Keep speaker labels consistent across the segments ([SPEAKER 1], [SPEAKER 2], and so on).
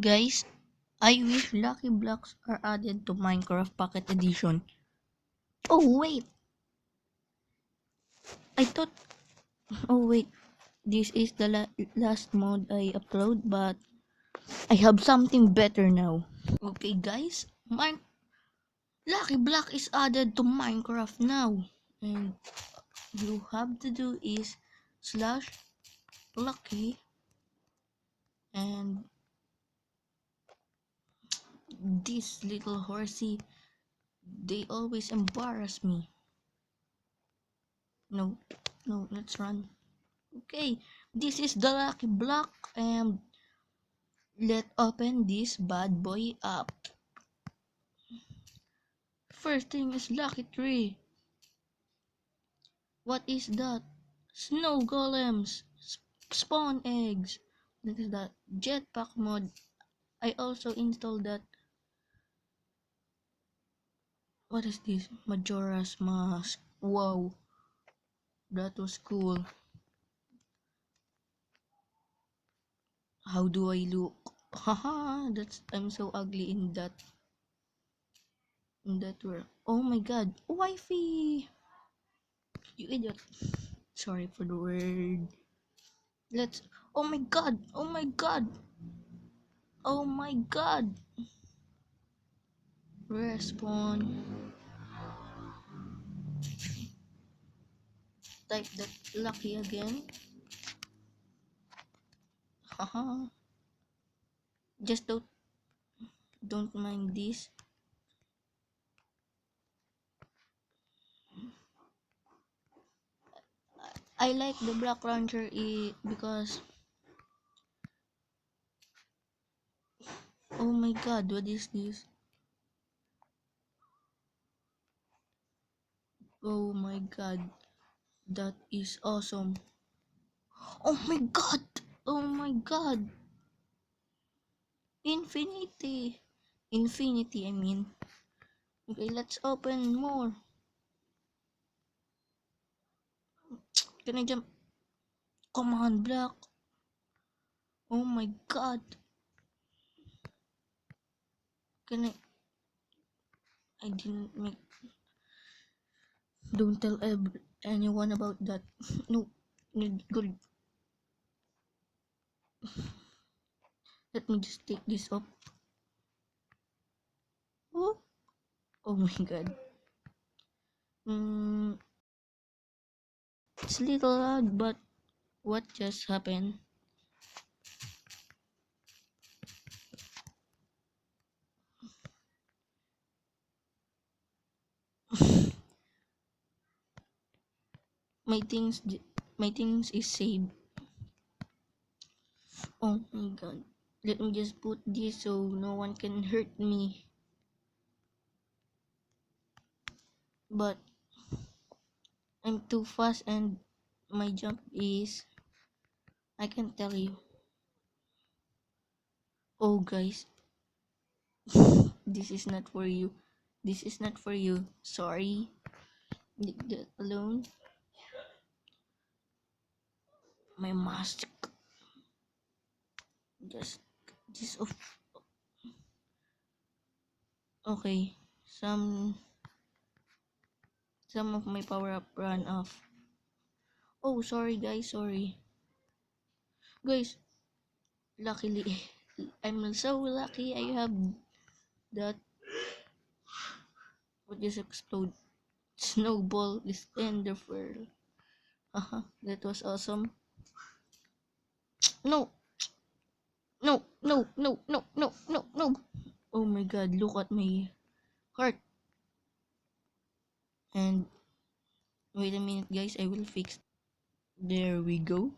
[SPEAKER 1] Guys, I wish Lucky Blocks are added to Minecraft Pocket Edition. Oh wait, I thought. Oh wait, this is the last mod I upload, but I have something better now. Okay, guys, Lucky Block is added to Minecraft now, and you have to do is slash lucky and this little horsey, they always embarrass me. No, let's run. Okay, this is the Lucky Block, and let's open this bad boy up. First thing is Lucky Tree. What is that? Snow golems. Spawn eggs. That is that. Jetpack mod. I also installed that. What is this? Majora's Mask. Wow. That was cool. How do I look? Haha, I'm so ugly in that world. Oh my god. Wifey. You idiot. Sorry for the word. Let's. Oh my god. Oh my god. Oh my god. Respawn. Type that lucky again. Haha. Just don't mind this. I like the block launcher because oh my god, what is this? Oh my god, that is awesome. Oh my god, oh my god. Infinity, I mean. Okay, let's open more. Can I jump? Come on, block. Oh my god. Can I didn't make. Don't tell anyone about that. No, good. Let me just take this up. Oh, oh my god. It's a little loud, but what just happened? my things, my things is saved. Oh my god. Let me just put this so no one can hurt me. But I'm too fast and my jump is, I can tell you. Oh guys, this is not for you. This is not for you. Sorry. Leave that alone. My mask. Just this off. Okay. Some of my power up ran off. Oh, sorry guys, sorry. Guys, luckily, I'm so lucky I have that. What just explode? Snowball is ender pearl. That was awesome. No, no, no, no, no, no, no, no. Oh my god, look at my heart. And wait a minute, guys, I will fix. There we go.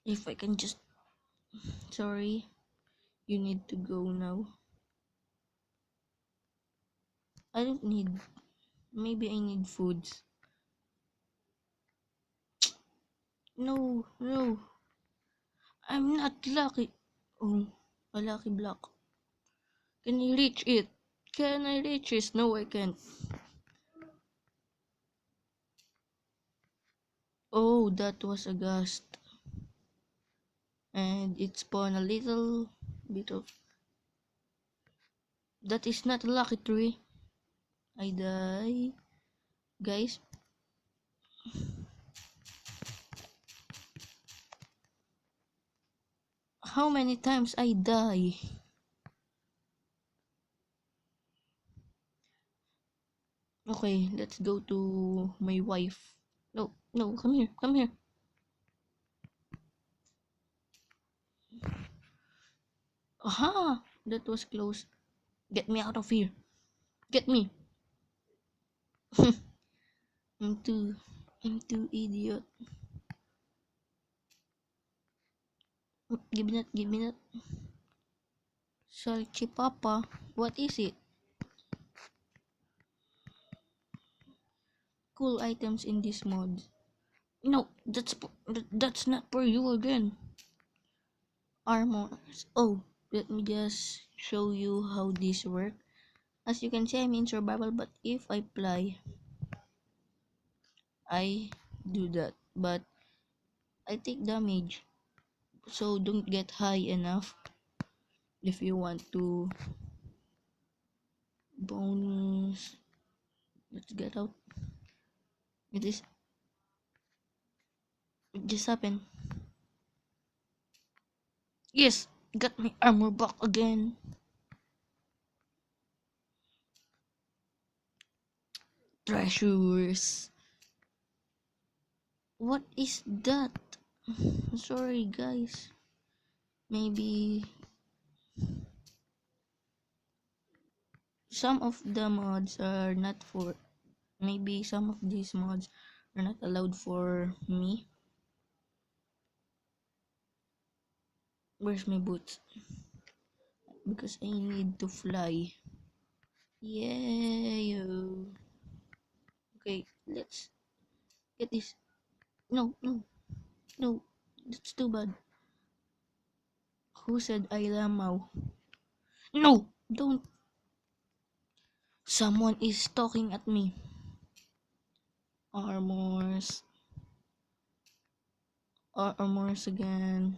[SPEAKER 1] If I can just. Sorry, you need to go now. I don't need. Maybe I need foods. No, no. I'm not lucky. Oh, a lucky block. Can I reach it? Can I reach it? No, I can't. Oh, that was a gust. and it spawned a little bit of. That is not a lucky tree. I die, guys. How many times I die? Okay, let's go to my wife. No, no, come here, come here. Aha! That was close. Get me out of here. Get me. I'm too, I'm too idiot. Give me that, give me that. Salchipapa. What is it? Cool items in this mod. No, that's not for you again. Armors. Oh, let me just show you how this works. As you can see, I'm in survival, but if I fly, I do that. But I take damage, so don't get high enough if you want to bonus. Let's get out. It is. It just happened. Yes, got my armor back again. Treasures. What is that? Sorry, guys. Maybe some of the mods are not for. Maybe some of these mods are not allowed for me. Where's my boots? Because I need to fly. Yay! Okay, let's get this. No, no, no. That's too bad. Who said I lamaw? No! Don't. Someone is talking at me. Armors. Armors again.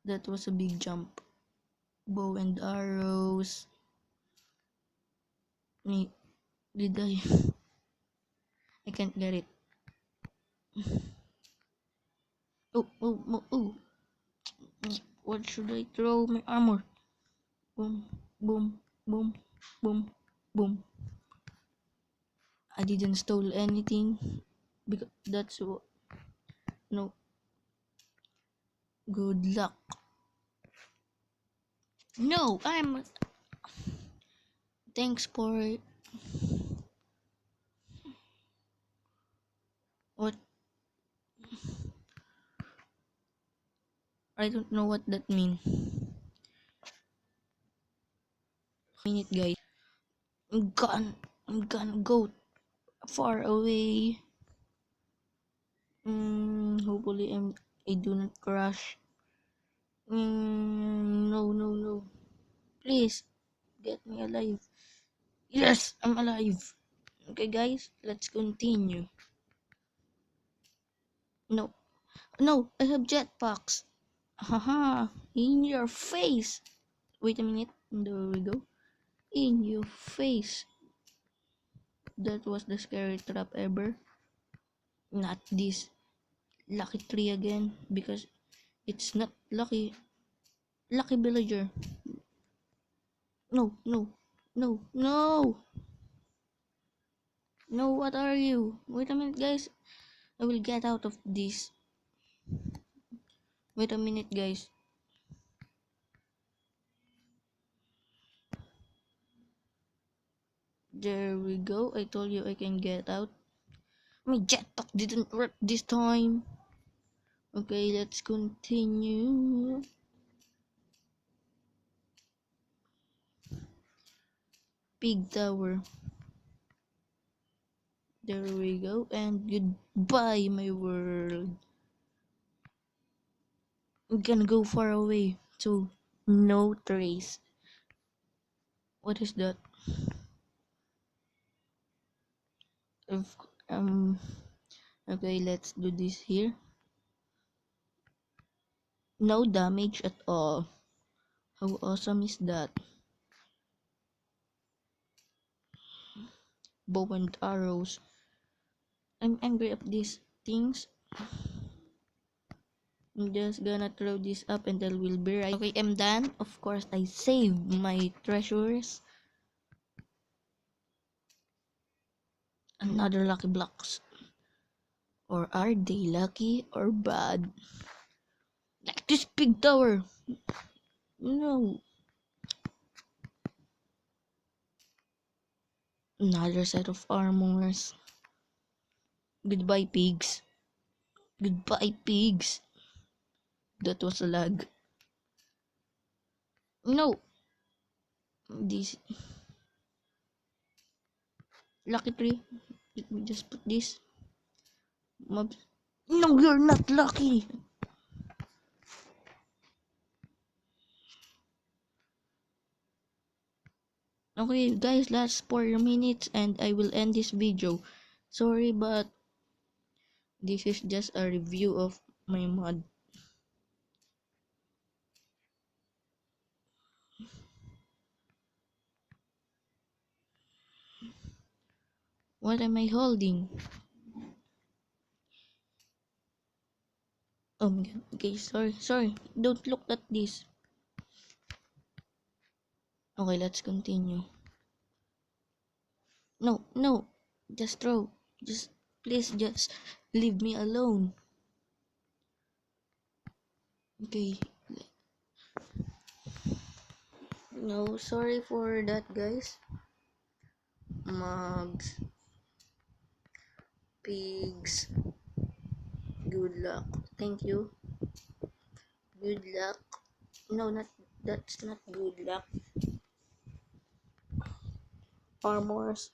[SPEAKER 1] That was a big jump. Bow and arrows. Me. Did I? I can't get it. Oh, oh, oh, oh. What should I throw? My armor. Boom, boom, boom, boom, boom. I didn't steal anything because that's what. No. Good luck. No, I'm. Thanks for. What? I don't know what that means. Minute, guys. I'm gonna go far away. Hopefully I do not crash. No, no, no. Please get me alive. Yes, I'm alive. Okay, guys, let's continue. No, no, I have jetpacks. Haha, in your face. Wait a minute. There we go. In your face. That was the scary trap ever. Not this lucky tree again because it's not lucky. Lucky villager. No, no, no, no. No, what are you? Wait a minute, guys. I will get out of this. Wait a minute, guys. There we go. I told you I can get out. My jetpack didn't work this time. Okay, let's continue. Big tower. There we go. And goodbye, my world. I'm gonna go far away. So, no trace. What is that? If, um, okay, let's do this here. No damage at all. How awesome is that? Bow and arrows. I'm angry at these things. I'm just gonna throw this up and then we'll be right. Okay, I'm done. Of course, I saved my treasures. Another lucky blocks. Or are they lucky or bad? Like this big tower. No. Another set of armors. Goodbye, pigs. Goodbye, pigs. That was a lag. No. This lucky tree. Let me just put this. Mobs. No, you're not lucky. Okay, guys, last 4 minutes and I will end this video. Sorry, but this is just a review of my mod. What am I holding? Oh my god. Okay, sorry. Don't look at this. Okay, let's continue. No. Just throw. Just, please, just leave me alone. Okay. No, sorry for that, guys. Mugs. Pigs. Good luck. Thank you. Good luck. No, that's not good luck. Armors.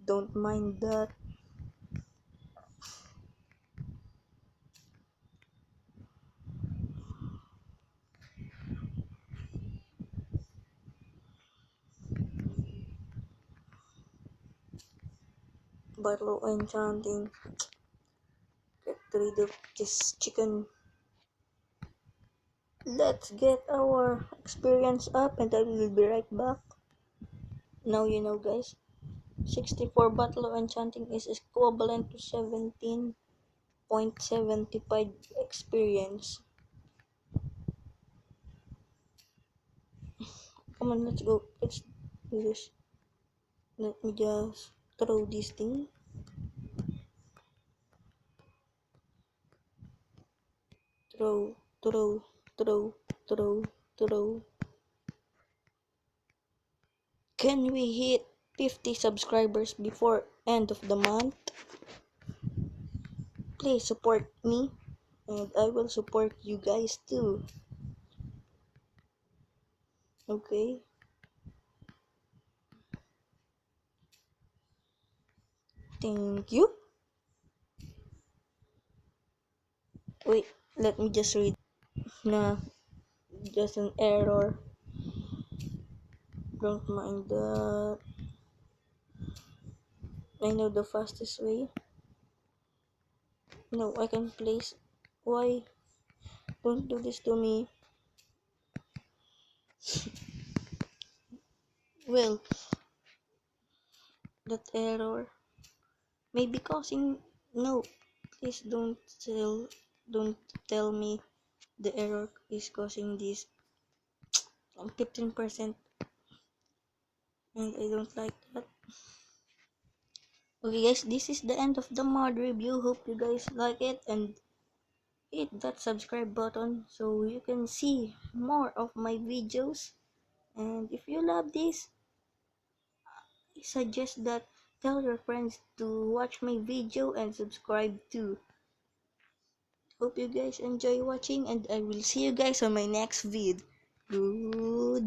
[SPEAKER 1] Don't mind that. Battle enchanting. Get rid of this chicken. Let's get our experience up and I will be right back. Now you know, guys. 64 battle of enchanting is equivalent to 17.75 experience. Come on, let's go. Let's do this. Let me just throw this thing. Throw. Can we hit 50 subscribers before end of the month? Please support me and I will support you guys too. Okay? Thank you. Wait, let me just read. Nah, just an error. Don't mind that. I know the fastest way. No, I can place. Why? Don't do this to me. Well, that error may be causing. No, please don't tell me the error is causing this 15% and I don't like that. Okay guys, this is the end of the mod review. Hope you guys like it and hit that subscribe button so you can see more of my videos. And if you love this, I suggest that tell your friends to watch my video and subscribe too. Hope you guys enjoy watching and I will see you guys on my next vid. Good.